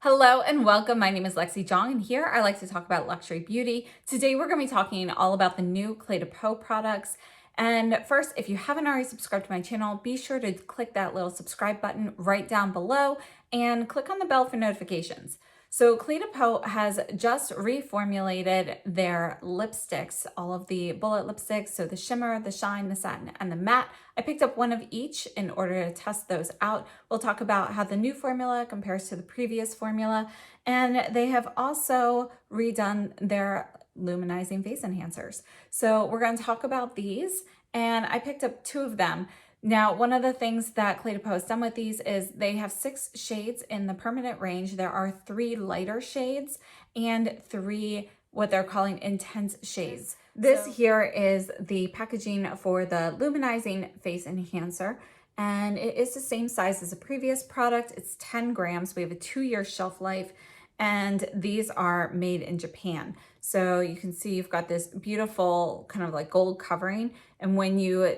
Hello and welcome. My name is Lexi Jong, and here I like to talk about luxury beauty. Today we're going to be talking all about the new Cle de Peau products. And first, if you haven't already subscribed to my channel, be sure to click that little subscribe button right down below and click on the bell for notifications. So Cle de Peau has just reformulated their lipsticks, all of the bullet lipsticks, so the shimmer, the shine, the satin, and the matte. I picked up one of each in order to test those out. We'll talk about how the new formula compares to the previous formula, and they have also redone their luminizing face enhancers. So we're going to talk about these, and I picked up two of them. Now, one of the things that Cle de Peau has done with these is they have 6 shades in the permanent range. There are 3 lighter shades and 3 what they're calling intense shades. This here is the packaging for the luminizing face enhancer, and it is the same size as the previous product. It's 10 grams. We have a 2-year shelf life, and these are made in Japan. So you can see you've got this beautiful kind of like gold covering, and when you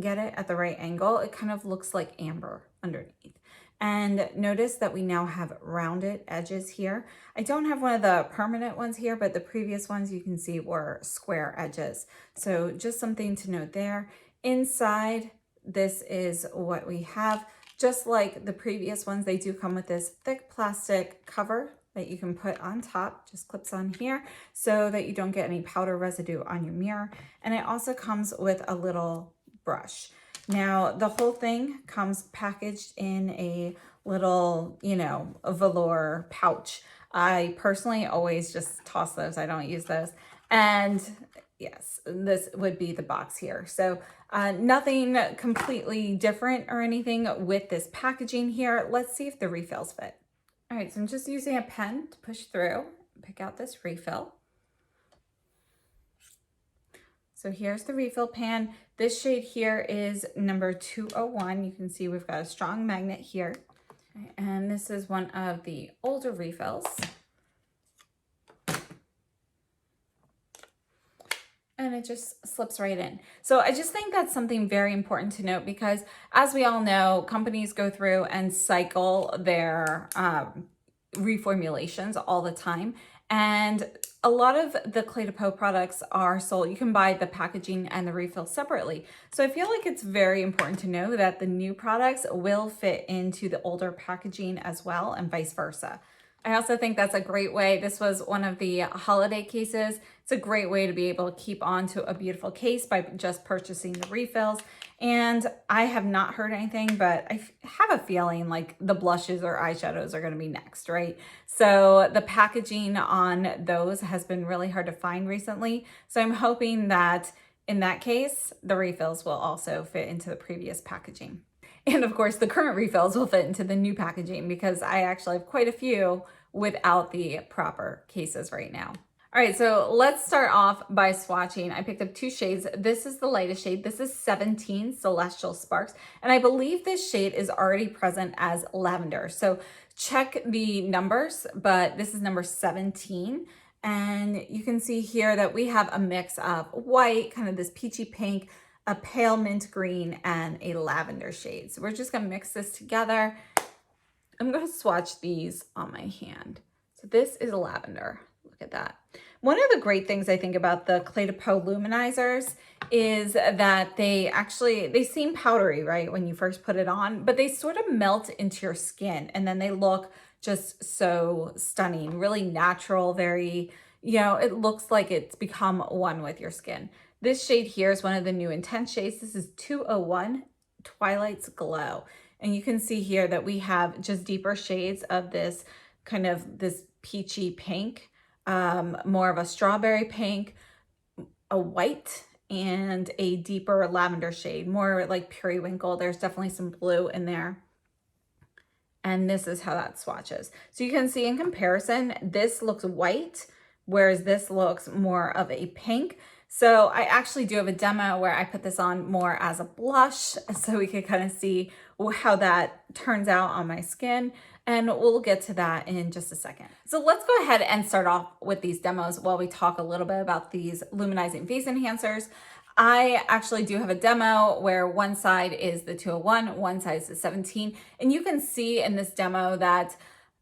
get it at the right angle, it kind of looks like amber underneath. And notice that we now have rounded edges here. I don't have one of the permanent ones here, but the previous ones you can see were square edges. So just something to note there. Inside, this is what we have. Just like the previous ones, they do come with this thick plastic cover that you can put on top, just clips on here so that you don't get any powder residue on your mirror. And it also comes with a little brush. Now, the whole thing comes packaged in a little, a velour pouch. I personally always just toss those. I don't use those. And yes, this would be the box here. So nothing completely different or anything with this packaging here. Let's see if the refills fit. All right, so I'm just using a pen to push through, pick out this refill. So here's the refill pan. This shade here is number 201. You can see we've got a strong magnet here. And this is one of the older refills. And it just slips right in. So I just think that's something very important to note because as we all know, companies go through and cycle their reformulations all the time. And a lot of the Cle de Peau products are sold. You can buy the packaging and the refill separately. So I feel like it's very important to know that the new products will fit into the older packaging as well and vice versa. I also think that's a great way. This was one of the holiday cases. It's a great way to be able to keep on to a beautiful case by just purchasing the refills. And I have not heard anything, but I have a feeling like the blushes or eyeshadows are going to be next, right? So the packaging on those has been really hard to find recently. So I'm hoping that in that case, the refills will also fit into the previous packaging. And of course, the current refills will fit into the new packaging because I actually have quite a few without the proper cases right now. All right, so let's start off by swatching. I picked up 2 shades. This is the lightest shade. This is 17 Celestial Sparks. And I believe this shade is already present as lavender. So check the numbers, but this is number 17. And you can see here that we have a mix of white, kind of this peachy pink, a pale mint green, and a lavender shade. So we're just gonna mix this together. I'm gonna swatch these on my hand. So this is lavender, look at that. One of the great things I think about the Cle de Peau luminizers is that they seem powdery, right, when you first put it on, but they sort of melt into your skin and then they look just so stunning, really natural, very, it looks like it's become one with your skin. This shade here is one of the new intense shades. This is 201 Twilight's Glow. And you can see here that we have just deeper shades of this kind of this peachy pink, more of a strawberry pink, a white, and a deeper lavender shade, more like periwinkle. There's definitely some blue in there. And this is how that swatches. So you can see in comparison, this looks white, whereas this looks more of a pink. So I actually do have a demo where I put this on more as a blush so we can kind of see how that turns out on my skin. And we'll get to that in just a second. So let's go ahead and start off with these demos while we talk a little bit about these luminizing face enhancers. I actually do have a demo where one side is the 201, one side is the 17. And you can see in this demo that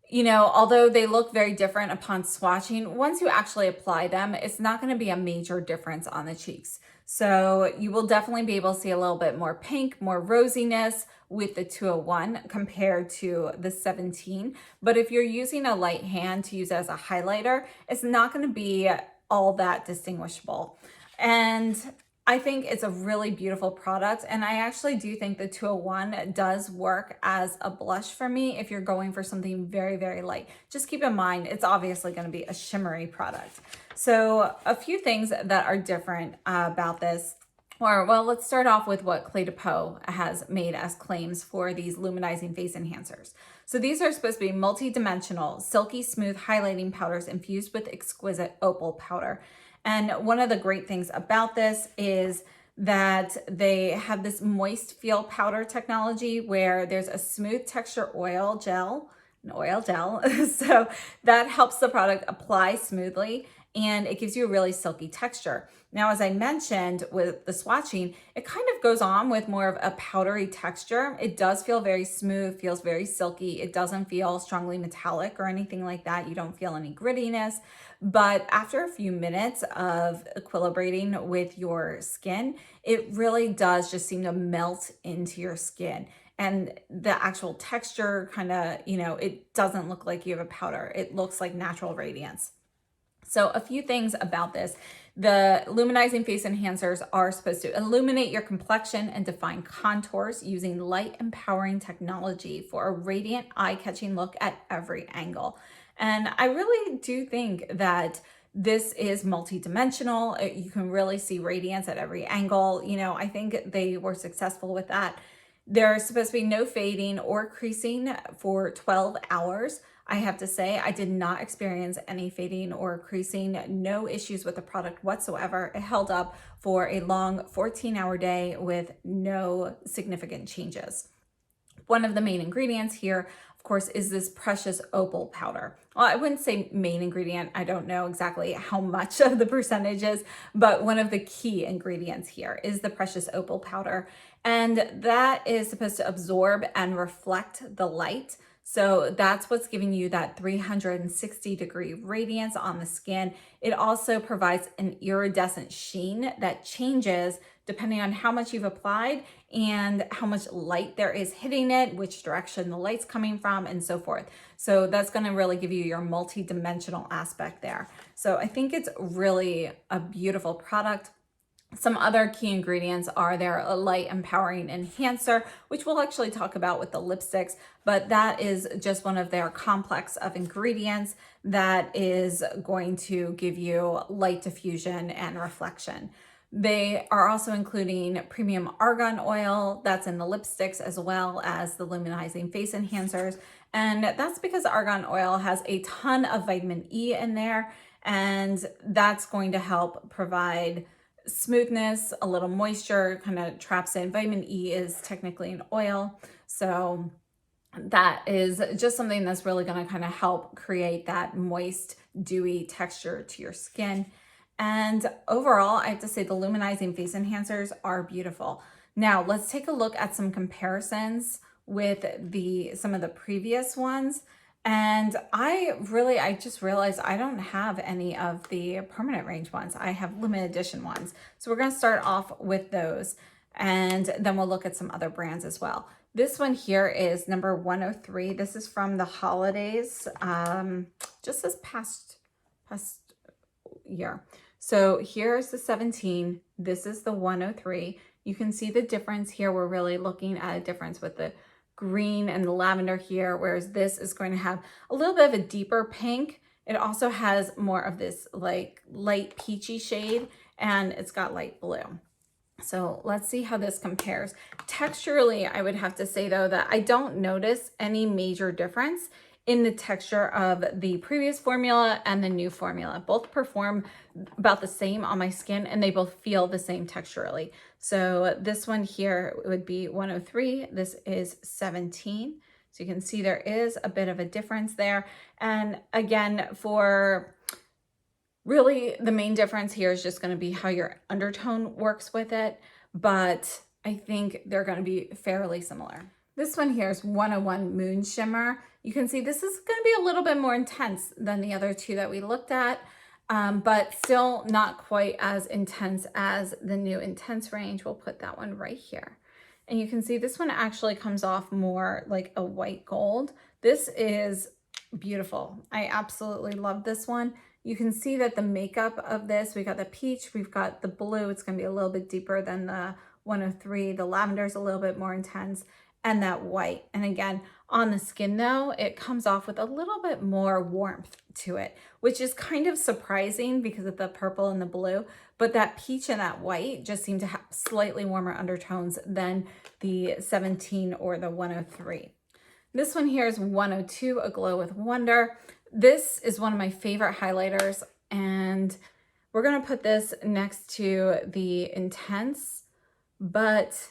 You know, although they look very different upon swatching, once you actually apply them, it's not going to be a major difference on the cheeks. So you will definitely be able to see a little bit more pink, more rosiness with the 201 compared to the 17. But if you're using a light hand to use as a highlighter, it's not going to be all that distinguishable. And I think it's a really beautiful product, and I actually do think the 201 does work as a blush for me if you're going for something very, very light. Just keep in mind, it's obviously going to be a shimmery product. So a few things that are different about this. Or, well, let's start off with what Cle de Peau has made as claims for these luminizing face enhancers. So these are supposed to be multi-dimensional, silky smooth highlighting powders infused with exquisite opal powder. And one of the great things about this is that they have this moist feel powder technology where there's a smooth texture oil gel. So that helps the product apply smoothly, and it gives you a really silky texture. Now, as I mentioned with the swatching, it kind of goes on with more of a powdery texture. It does feel very smooth, feels very silky. It doesn't feel strongly metallic or anything like that. You don't feel any grittiness. But after a few minutes of equilibrating with your skin, it really does just seem to melt into your skin. And the actual texture kind of, you know, it doesn't look like you have a powder. It looks like natural radiance. So a few things about this. The luminizing face enhancers are supposed to illuminate your complexion and define contours using light empowering technology for a radiant, eye-catching look at every angle. And I really do think that this is multi-dimensional. You can really see radiance at every angle. You know, I think they were successful with that. There's supposed to be no fading or creasing for 12 hours. I have to say, I did not experience any fading or creasing, no issues with the product whatsoever. It held up for a long 14-hour day with no significant changes. One of the main ingredients here, of course, is this precious opal powder. Well, I wouldn't say main ingredient. I don't know exactly how much of the percentage is, but one of the key ingredients here is the precious opal powder. And that is supposed to absorb and reflect the light. So that's what's giving you that 360-degree radiance on the skin. It also provides an iridescent sheen that changes depending on how much you've applied and how much light there is hitting it, which direction the light's coming from, and so forth. So that's going to really give you your multi-dimensional aspect there. So I think it's really a beautiful product. Some other key ingredients are there a light empowering enhancer, which we'll actually talk about with the lipsticks, but that is just one of their complex of ingredients that is going to give you light diffusion and reflection. They are also including premium argan oil that's in the lipsticks as well as the luminizing face enhancers. And that's because argan oil has a ton of vitamin E in there, and that's going to help provide smoothness, a little moisture, kind of traps in. Vitamin E is technically an oil. So that is just something that's really going to kind of help create that moist, dewy texture to your skin. And overall, I have to say the luminizing face enhancers are beautiful. Now let's take a look at some comparisons with some of the previous ones. And I just realized I don't have any of the permanent range ones. I have limited edition ones. So we're going to start off with those, and then we'll look at some other brands as well. This one here is number 103. This is from the holidays, just this past year. So here's the 17. This is the 103. You can see the difference here. We're really looking at a difference with the green and the lavender here, whereas this is going to have a little bit of a deeper pink. It also has more of this like light peachy shade, and it's got light blue. So let's see how this compares. Texturally, I would have to say though that I don't notice any major difference in the texture of the previous formula and the new formula. Both perform about the same on my skin, and they both feel the same texturally. So this one here would be 103. This is 17. So you can see there is a bit of a difference there. And again, for really the main difference here is just going to be how your undertone works with it. But I think they're going to be fairly similar. This one here is 101 Moon Shimmer. You can see this is going to be a little bit more intense than the other two that we looked at, but still not quite as intense as the new Intense range. We'll put that one right here. And you can see this one actually comes off more like a white gold. This is beautiful. I absolutely love this one. You can see that the makeup of this, we got the peach, we've got the blue. It's going to be a little bit deeper than the 103. The lavender is a little bit more intense, and that white. And again, on the skin though, it comes off with a little bit more warmth to it, which is kind of surprising because of the purple and the blue, but that peach and that white just seem to have slightly warmer undertones than the 17 or the 103. This one here is 102, Aglow with Wonder. This is one of my favorite highlighters, and we're gonna put this next to the Intense, but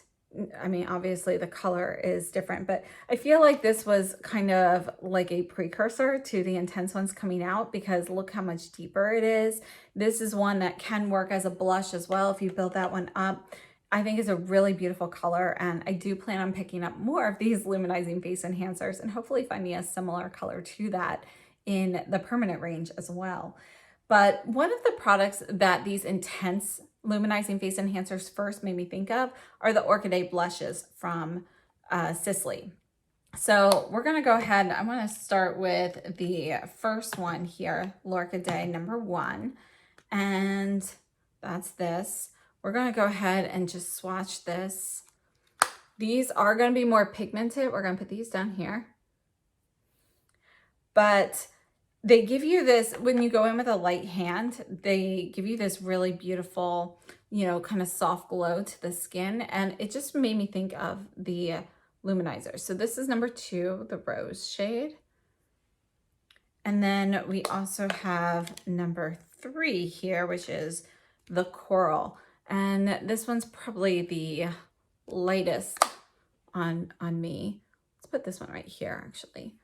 I mean, obviously the color is different, but I feel like this was kind of like a precursor to the Intense ones coming out, because look how much deeper it is. This is one that can work as a blush as well if you build that one up. I think it's a really beautiful color, and I do plan on picking up more of these luminizing face enhancers and hopefully finding a similar color to that in the permanent range as well. But one of the products that these Intense luminizing face enhancers first made me think of are the Orchidee blushes from Sisley. So we're gonna go ahead, I wanna start with the first one here, L'Orchidee number 1, and that's this. We're gonna go ahead and just swatch this. These are gonna be more pigmented. We're gonna put these down here. But they give you this, when you go in with a light hand, they give you this really beautiful, you know, kind of soft glow to the skin. And it just made me think of the Luminizers. So this is number 2, the rose shade. And then we also have number 3 here, which is the coral. And this one's probably the lightest on me. Let's put this one right here, actually.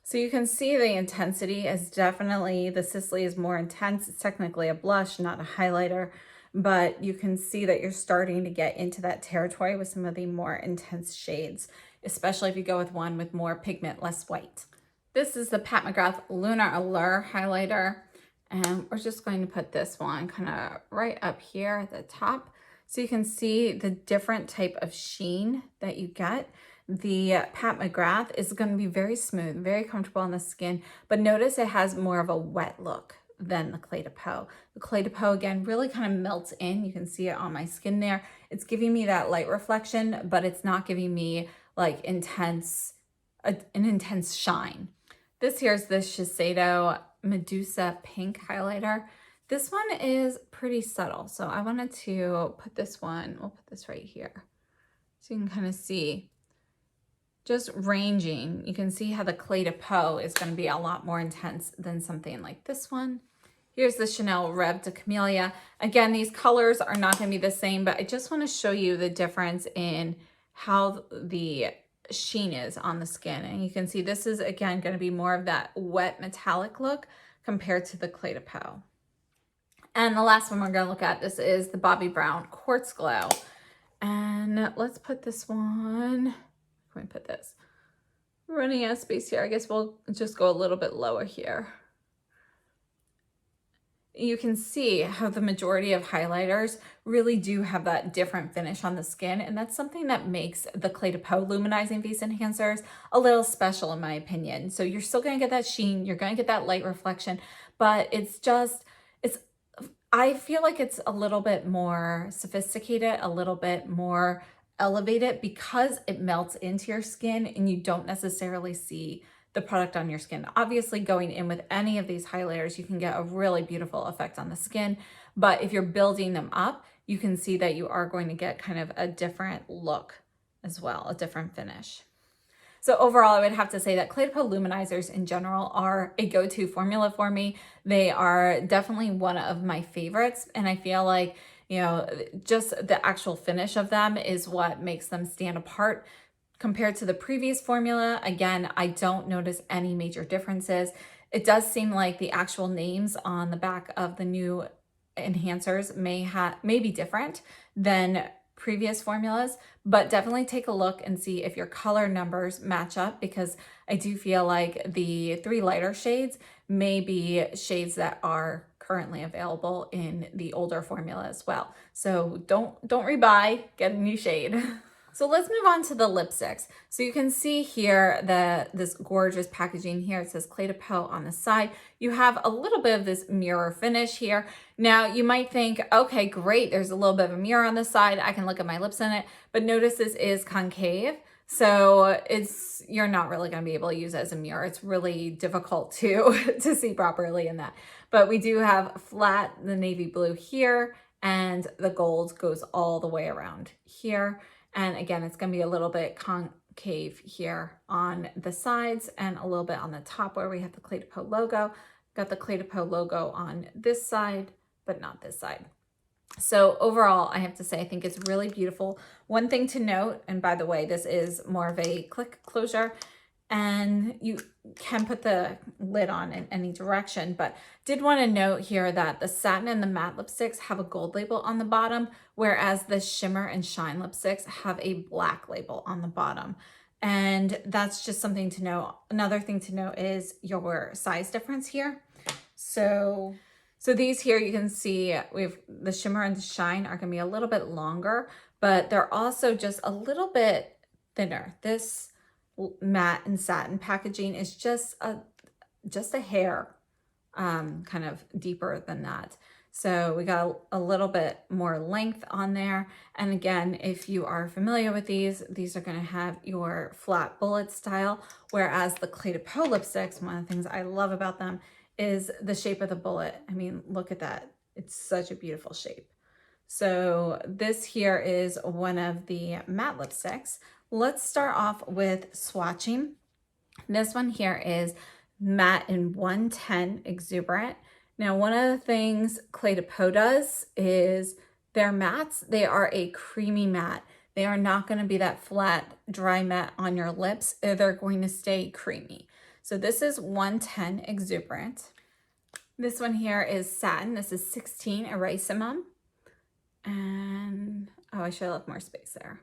So you can see the intensity is definitely, the Sisley is more intense. It's technically a blush, not a highlighter, but you can see that you're starting to get into that territory with some of the more intense shades, especially if you go with one with more pigment, less white. This is the Pat McGrath Lunar Allure highlighter, and we're just going to put this one kind of right up here at the top so you can see the different type of sheen that you get. The Pat McGrath is going to be very smooth, very comfortable on the skin, but notice it has more of a wet look than the Cle de Peau. The Cle de Peau, again, really kind of melts in. You can see it on my skin there. It's giving me that light reflection, but it's not giving me like an intense shine. This here is the Shiseido Medusa Pink highlighter. This one is pretty subtle, so I wanted to put this one, we'll put this right here, so you can kind of see. Just ranging, you can see how the Cle de Peau is going to be a lot more intense than something like this one. Here's the Chanel Rêve de Camellia. Again, these colors are not going to be the same, but I just want to show you the difference in how the sheen is on the skin. And you can see this is, again, going to be more of that wet metallic look compared to the Cle de Peau. And the last one we're going to look at, this is the Bobbi Brown Quartz Glow. And let's put this one... Let me put this. Running out of space here. I guess we'll just go a little bit lower here. You can see how the majority of highlighters really do have that different finish on the skin, and that's something that makes the Cle de Peau luminizing face enhancers a little special in my opinion. So you're still going to get that sheen, you're going to get that light reflection, but I feel like it's a little bit more sophisticated, a little bit more elevated because it melts into your skin and you don't necessarily see the product on your skin. Obviously, going in with any of these highlighters, you can get a really beautiful effect on the skin, but if you're building them up, you can see that you are going to get kind of a different look as well, a different finish. So overall, I would have to say that Cle de Peau luminizers in general are a go-to formula for me. They are definitely one of my favorites, and I feel like, you know, just the actual finish of them is what makes them stand apart compared to the previous formula. Again, I don't notice any major differences. It does seem like the actual names on the back of the new enhancers may be different than previous formulas, but definitely take a look and see if your color numbers match up, because I do feel like the 3 lighter shades may be shades that are currently available in the older formula as well. So don't rebuy, get a new shade. So let's move on to the lipsticks. So you can see here this gorgeous packaging here. It says Cle de Peau on the side. You have a little bit of this mirror finish here. Now you might think, okay, great, there's a little bit of a mirror on the side. I can look at my lips in it, but notice this is concave. So you're not really going to be able to use it as a mirror. It's really difficult to see properly in that. But we do have flat, the navy blue here, and the gold goes all the way around here. And again, it's going to be a little bit concave here on the sides and a little bit on the top where we have the Cle de Peau logo. Got the Cle de Peau logo on this side, but not this side. So overall, I have to say, I think it's really beautiful. One thing to note, and by the way, this is more of a click closure, and you can put the lid on in any direction, but did want to note here that the satin and the matte lipsticks have a gold label on the bottom, whereas the shimmer and shine lipsticks have a black label on the bottom. And that's just something to know. Another thing to note is your size difference here. So these here, you can see we've the shimmer and the shine are going to be a little bit longer, but they're also just a little bit thinner. This matte and satin packaging is just a hair kind of deeper than that. So we got a little bit more length on there. And again, if you are familiar with these are going to have your flat bullet style, whereas the Cle de Peau lipsticks, one of the things I love about them is the shape of the bullet. I mean, look at that. It's such a beautiful shape. So this here is one of the matte lipsticks. Let's start off with swatching. This one here is matte in 110 exuberant. Now, one of the things Cle de Peau does is their mattes, they are a creamy matte. They are not going to be that flat, dry matte on your lips. They're going to stay creamy. So this is 110 exuberant. This one here is satin. This is 16 erasiment. And, oh, I should have left more space there.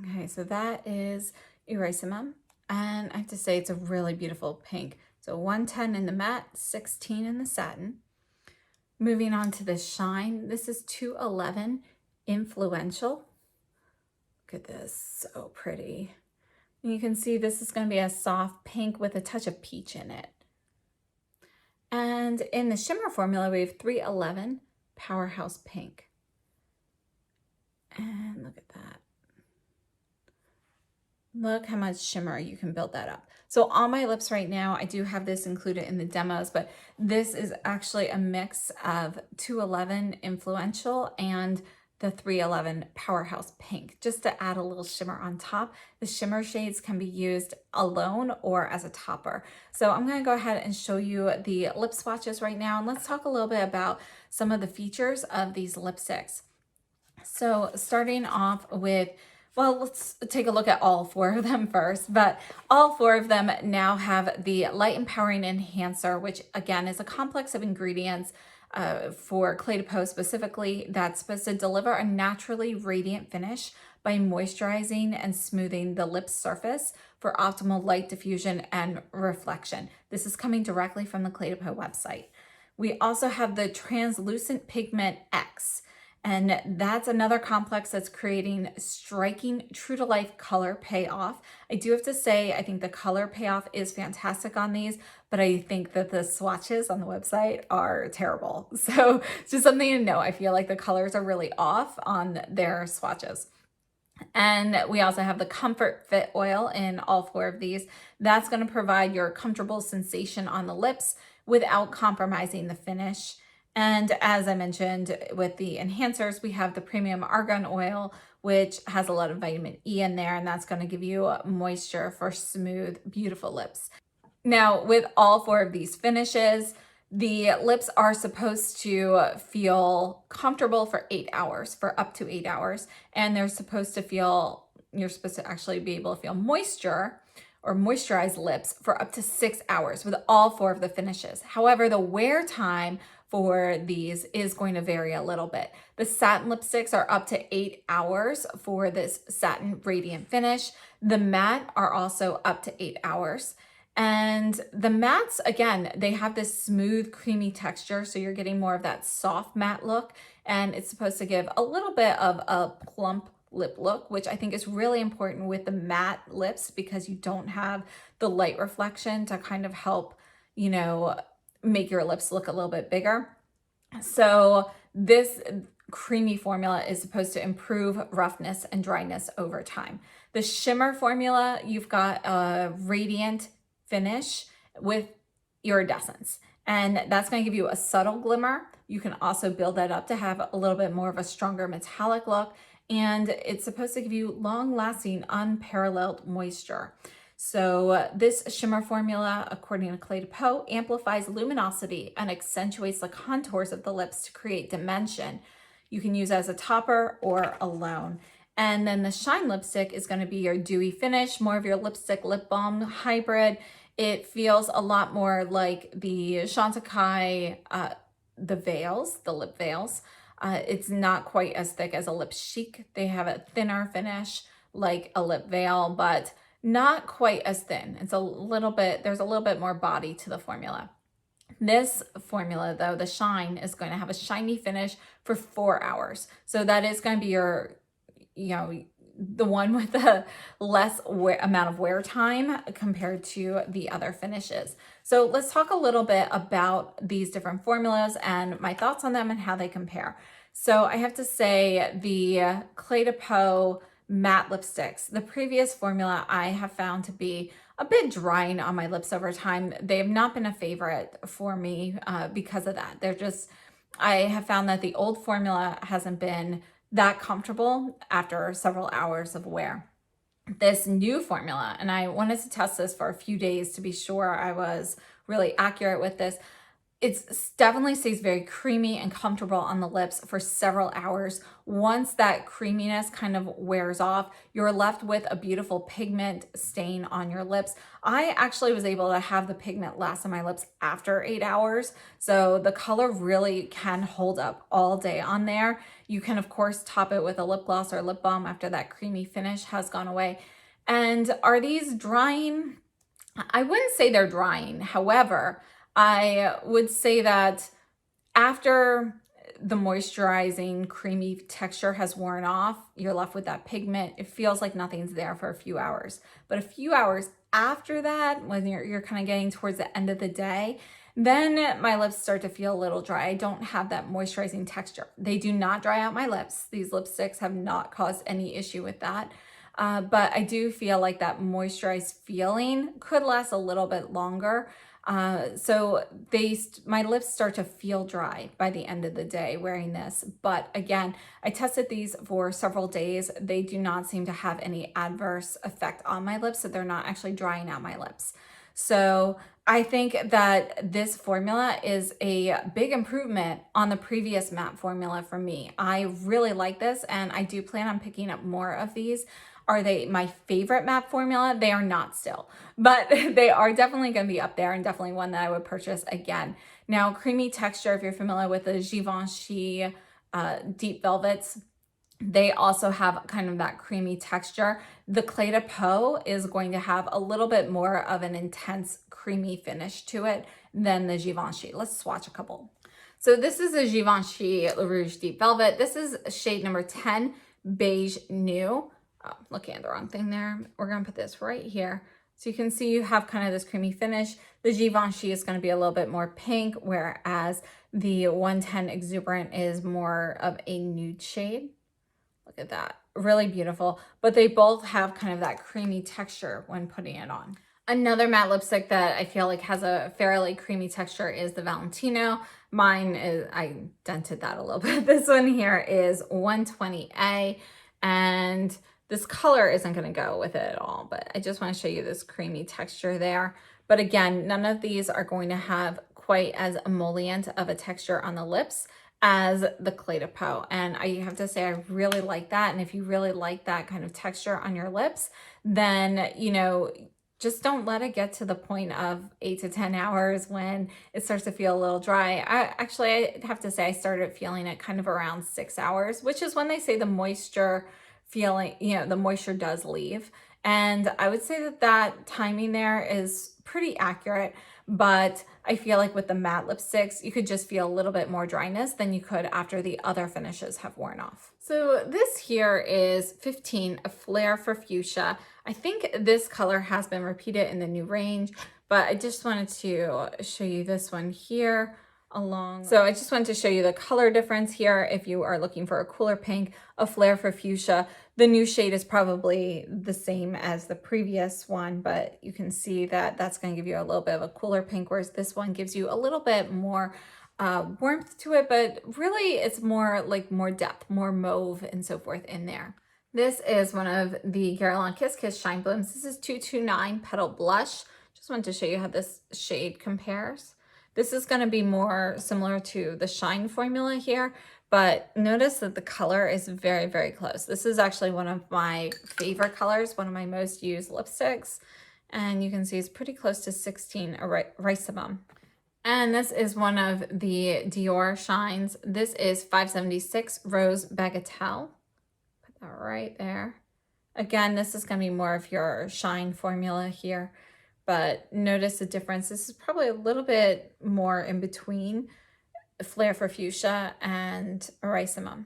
Okay, so that is erasiment. And I have to say, it's a really beautiful pink. So 110 in the matte, 16 in the satin. Moving on to the shine. This is 211 influential. Look at this, so pretty. And you can see this is going to be a soft pink with a touch of peach in it. And in the shimmer formula, we have 311 Powerhouse Pink. And look at that. Look how much shimmer you can build that up. So on my lips right now, I do have this included in the demos, but this is actually a mix of 211 Influential and the 311 Powerhouse Pink, just to add a little shimmer on top. The shimmer shades can be used alone or as a topper. So I'm going to go ahead and show you the lip swatches right now, and let's talk a little bit about some of the features of these lipsticks. So starting off with, well, let's take a look at all 4 of them first, but all 4 of them now have the Light Empowering Enhancer, which again is a complex of ingredients for Cle de Peau specifically that's supposed to deliver a naturally radiant finish by moisturizing and smoothing the lip surface for optimal light diffusion and reflection. This is coming directly from the Cle de Peau website. We also have the Translucent Pigment X, and that's another complex that's creating striking true-to-life color payoff. I do have to say, I think the color payoff is fantastic on these, but I think that the swatches on the website are terrible. So it's just something to know. I feel like the colors are really off on their swatches. And we also have the Comfort Fit Oil in all 4 of these. That's going to provide your comfortable sensation on the lips without compromising the finish. And as I mentioned with the enhancers, we have the Premium Argan Oil, which has a lot of vitamin E in there, and that's going to give you moisture for smooth, beautiful lips. Now, with all 4 of these finishes, the lips are supposed to feel comfortable for 8 hours, for up to 8 hours, and you're supposed to actually be able to feel moisture or moisturize lips for up to 6 hours with all 4 of the finishes. However, the wear time for these is going to vary a little bit. The satin lipsticks are up to 8 hours for this satin radiant finish. The matte are also up to 8 hours. And the mattes, again, they have this smooth, creamy texture, so you're getting more of that soft matte look, and it's supposed to give a little bit of a plump lip look, which I think is really important with the matte lips because you don't have the light reflection to kind of help, you know, make your lips look a little bit bigger. So this creamy formula is supposed to improve roughness and dryness over time. The shimmer formula, you've got a radiant finish with iridescence, and that's going to give you a subtle glimmer. You can also build that up to have a little bit more of a stronger metallic look, and it's supposed to give you long-lasting, unparalleled moisture. So this shimmer formula, according to Cle de Peau, amplifies luminosity and accentuates the contours of the lips to create dimension. You can use as a topper or alone. And then the shine lipstick is going to be your dewy finish, more of your lipstick lip balm hybrid. It feels a lot more like the Chantecaille, the veils, the lip veils. It's not quite as thick as a lip chic. They have a thinner finish like a lip veil, but not quite as thin. It's a little bit, there's a little bit more body to the formula. This formula though, the shine, is going to have a shiny finish for 4 hours. So that is going to be your, you know, the one with the less amount of wear time compared to the other finishes. So let's talk a little bit about these different formulas and my thoughts on them and how they compare. So I have to say the Cle de Peau matte lipsticks, the previous formula I have found to be a bit drying on my lips over time. They have not been a favorite for me because of that. I have found that the old formula hasn't been that comfortable after several hours of wear. This new formula, and I wanted to test this for a few days to be sure I was really accurate with this, it definitely stays very creamy and comfortable on the lips for several hours. Once that creaminess kind of wears off, you're left with a beautiful pigment stain on your lips. I actually was able to have the pigment last on my lips after 8 hours. So the color really can hold up all day on there. You can, of course, top it with a lip gloss or lip balm after that creamy finish has gone away. And are these drying? I wouldn't say they're drying. However, I would say that after the moisturizing creamy texture has worn off, you're left with that pigment. It feels like nothing's there for a few hours. But a few hours after that, when you're kind of getting towards the end of the day, then my lips start to feel a little dry. I don't have that moisturizing texture. They do not dry out my lips. These lipsticks have not caused any issue with that. But I do feel like that moisturized feeling could last a little bit longer. So my lips start to feel dry by the end of the day wearing this. But again, I tested these for several days. They do not seem to have any adverse effect on my lips, so they're not actually drying out my lips. So I think that this formula is a big improvement on the previous matte formula for me. I really like this, and I do plan on picking up more of these. Are they my favorite matte formula? They are not still, but they are definitely going to be up there and definitely one that I would purchase again. Now, creamy texture, if you're familiar with the Givenchy deep velvets, they also have kind of that creamy texture. The Cle de Peau is going to have a little bit more of an intense creamy finish to it than the Givenchy. Let's swatch a couple. So this is a Givenchy Le Rouge Deep Velvet. This is shade number 10, Beige Nude. Oh, looking at the wrong thing there. We're going to put this right here. So you can see you have kind of this creamy finish. The Givenchy is going to be a little bit more pink, whereas the 110 Exuberant is more of a nude shade. Look at that. Really beautiful. But they both have kind of that creamy texture when putting it on. Another matte lipstick that I feel like has a fairly creamy texture is the Valentino. Mine is, I dented that a little bit. This one here is 120A, and this color isn't going to go with it at all, but I just want to show you this creamy texture there. But again, none of these are going to have quite as emollient of a texture on the lips as the Cle de Peau. And I have to say, I really like that. And if you really like that kind of texture on your lips, then, you know, Just don't let it get to the point of 8 to 10 hours when it starts to feel a little dry. I have to say I started feeling it kind of around 6 hours, which is when they say the moisture feeling, the moisture does leave. And I would say that that timing there is pretty accurate, but I feel like with the matte lipsticks, you could just feel a little bit more dryness than you could after the other finishes have worn off. So this here is 15, a Flare for Fuchsia. I think this color has been repeated in the new range, but I just wanted to show you this one here along. So I just wanted to show you the color difference here. If you are looking for a cooler pink, a Flare for Fuchsia, the new shade is probably the same as the previous one, but you can see that that's going to give you a little bit of a cooler pink, whereas this one gives you a little bit more warmth to it, but really it's more like more depth, more mauve and so forth in there. This is one of the Guerlain Kiss Kiss Shine Blooms. This is 229 Petal Blush. Just wanted to show you how this shade compares. This is going to be more similar to the Shine formula here, but notice that the color is very, very close. This is actually one of my favorite colors, one of my most used lipsticks, and you can see it's pretty close to 16 Risimum. And this is one of the Dior Shines. This is 576 Rose Bagatelle. Put that right there. Again, this is going to be more of your Shine formula here, but notice the difference. This is probably a little bit more in between Flare for Fuchsia and Risimum.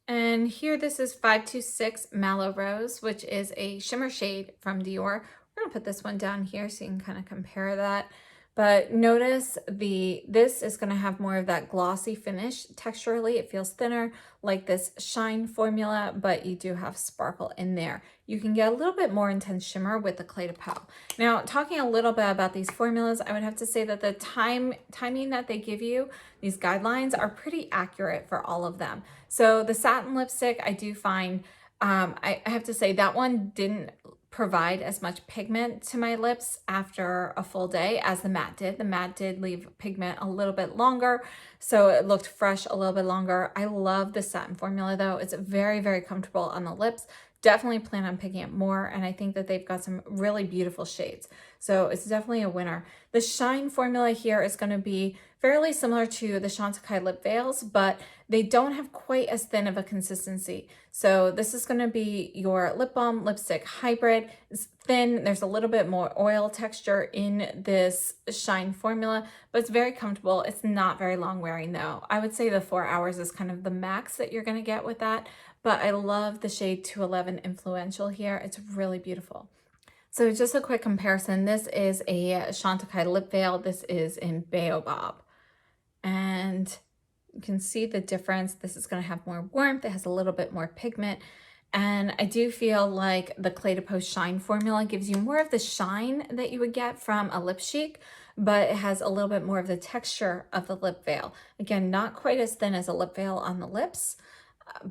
And here, this is 526 Mallow Rose, which is a shimmer shade from Dior. We're going to put this one down here so you can kind of compare that. But notice this is going to have more of that glossy finish texturally. It feels thinner like this Shine formula, but you do have sparkle in there. You can get a little bit more intense shimmer with the Cle de Peau. Now, talking a little bit about these formulas, I would have to say that the timing that they give you, these guidelines, are pretty accurate for all of them. So the Satin lipstick, I do find, I have to say that one didn't provide as much pigment to my lips after a full day as the matte did. The matte did leave pigment a little bit longer, so it looked fresh a little bit longer. I love the Satin formula though. It's very, very comfortable on the lips. Definitely plan on picking up more, and I think that they've got some really beautiful shades. So it's definitely a winner. The Shine formula here is going to be fairly similar to the Chantecaille lip veils, but they don't have quite as thin of a consistency. So this is going to be your lip balm lipstick hybrid. It's thin. There's a little bit more oil texture in this Shine formula, but it's very comfortable. It's not very long wearing though. I would say the 4 hours is kind of the max that you're going to get with that, but I love the shade 211 Influential here. It's really beautiful. So just a quick comparison. This is a Chantecaille lip veil. This is in Baobab. And you can see the difference. This is going to have more warmth. It has a little bit more pigment. And I do feel like the Cle de Peau Shine formula gives you more of the shine that you would get from a lip chic, but it has a little bit more of the texture of the lip veil. Again, not quite as thin as a lip veil on the lips,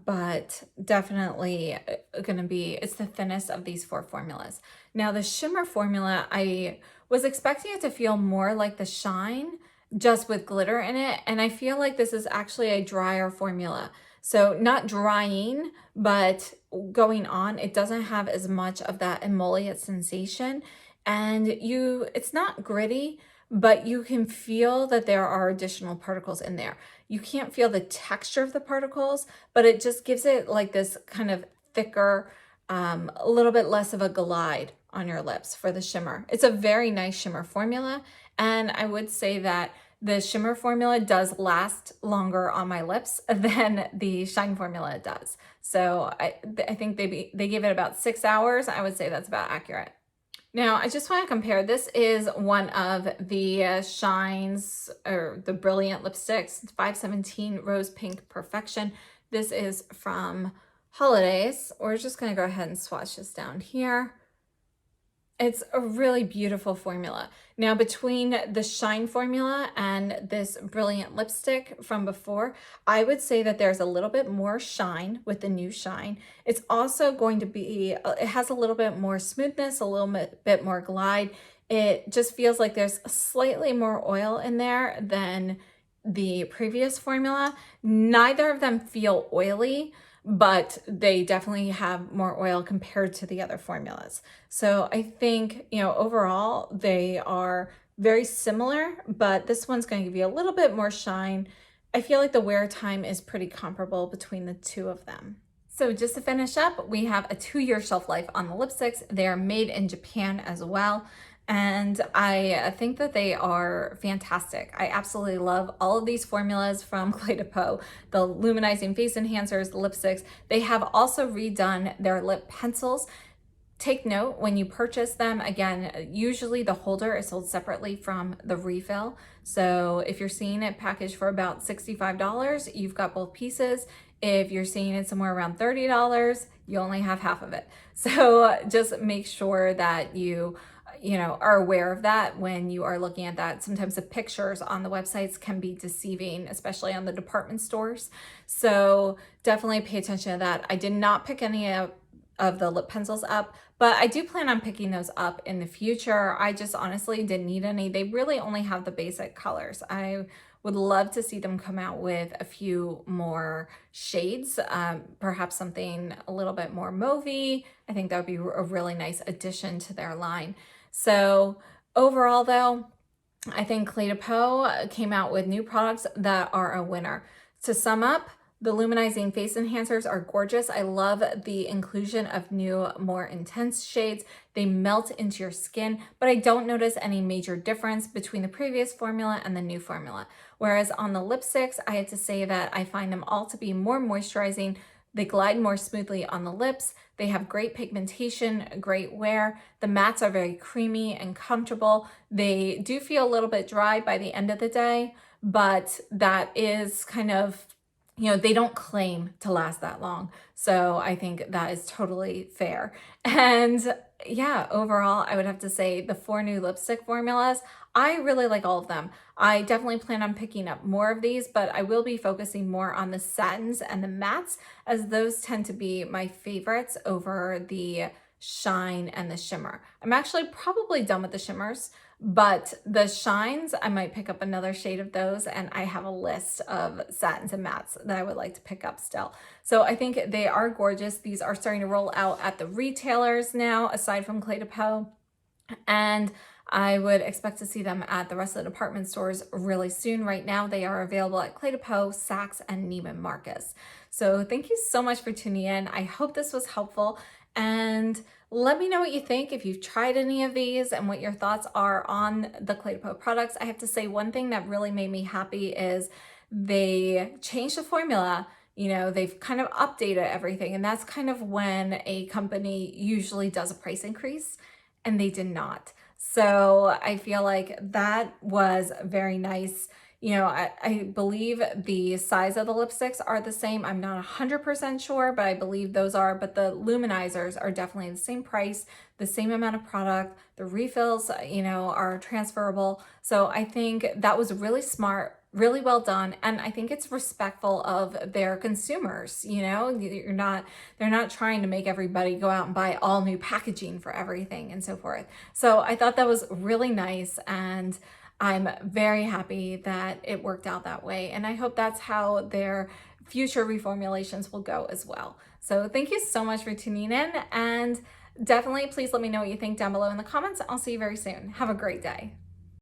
but definitely going to be, it's the thinnest of these four formulas. Now the Shimmer formula, I was expecting it to feel more like the Shine, just with glitter in it. And I feel like this is actually a drier formula. So not drying, but going on, it doesn't have as much of that emollient sensation. And it's not gritty, but you can feel that there are additional particles in there. You can't feel the texture of the particles, but it just gives it like this kind of thicker, a little bit less of a glide on your lips for the shimmer. It's a very nice shimmer formula. And I would say that the Shimmer formula does last longer on my lips than the Shine formula does. So I think they give it about 6 hours. I would say that's about accurate. Now, I just want to compare. This is one of the Shines, or the Brilliant lipsticks. It's 517 Rose Pink Perfection. This is from Holidays. We're just going to go ahead and swatch this down here. It's a really beautiful formula. Now, between the Shine formula and this Brilliant lipstick from before, I would say that there's a little bit more shine with the new Shine. It's also going to be, it has a little bit more smoothness, a little bit more glide. It just feels like there's slightly more oil in there than the previous formula. Neither of them feel oily, but they definitely have more oil compared to the other formulas. So I think, you know, overall they are very similar, but this one's going to give you a little bit more shine. I feel like the wear time is pretty comparable between the two of them. So just to finish up, we have a 2-year shelf life on the lipsticks. They are made in Japan as well. And I think that they are fantastic. I absolutely love all of these formulas from Cle de Peau, the luminizing face enhancers, the lipsticks. They have also redone their lip pencils. Take note when you purchase them, again, usually the holder is sold separately from the refill. So if you're seeing it packaged for about $65, you've got both pieces. If you're seeing it somewhere around $30, you only have half of it. So just make sure that you are aware of that when you are looking at that. Sometimes the pictures on the websites can be deceiving, especially on the department stores. So definitely pay attention to that. I did not pick any of the lip pencils up, but I do plan on picking those up in the future. I just honestly didn't need any. They really only have the basic colors. I would love to see them come out with a few more shades, perhaps something a little bit more mauvey. I think that would be a really nice addition to their line. So overall though, I think Cle de Peau came out with new products that are a winner. To sum up, the luminizing face enhancers are gorgeous. I love the inclusion of new, more intense shades. They melt into your skin, but I don't notice any major difference between the previous formula and the new formula. Whereas on the lipsticks, I have to say that I find them all to be more moisturizing. They glide more smoothly on the lips. They have great pigmentation, great wear. The mattes are very creamy and comfortable. They do feel a little bit dry by the end of the day, but that is kind of, they don't claim to last that long. So I think that is totally fair. And yeah, overall, I would have to say the 4 new lipstick formulas, I really like all of them. I definitely plan on picking up more of these, but I will be focusing more on the satins and the mattes, as those tend to be my favorites over the shine and the shimmer. I'm actually probably done with the shimmers, but the shines, I might pick up another shade of those, and I have a list of satins and mattes that I would like to pick up still. So I think they are gorgeous. These are starting to roll out at the retailers now, aside from Cle de Peau, and I would expect to see them at the rest of the department stores really soon. Right now, they are available at Cle de Peau, Saks, and Neiman Marcus. So thank you so much for tuning in. I hope this was helpful, and let me know what you think if you've tried any of these and what your thoughts are on the Cle de Peau products. I have to say, one thing that really made me happy is they changed the formula. They've kind of updated everything, and that's kind of when a company usually does a price increase, and they did not. So I feel like that was very nice. I believe the size of the lipsticks are the same. I'm not 100% sure, but I believe those are. But the luminizers are definitely the same price, the same amount of product. The refills, are transferable. So I think that was really smart, really well done. And I think it's respectful of their consumers. They're not trying to make everybody go out and buy all new packaging for everything and so forth. So I thought that was really nice, and I'm very happy that it worked out that way. And I hope that's how their future reformulations will go as well. So thank you so much for tuning in, and definitely please let me know what you think down below in the comments. I'll see you very soon. Have a great day.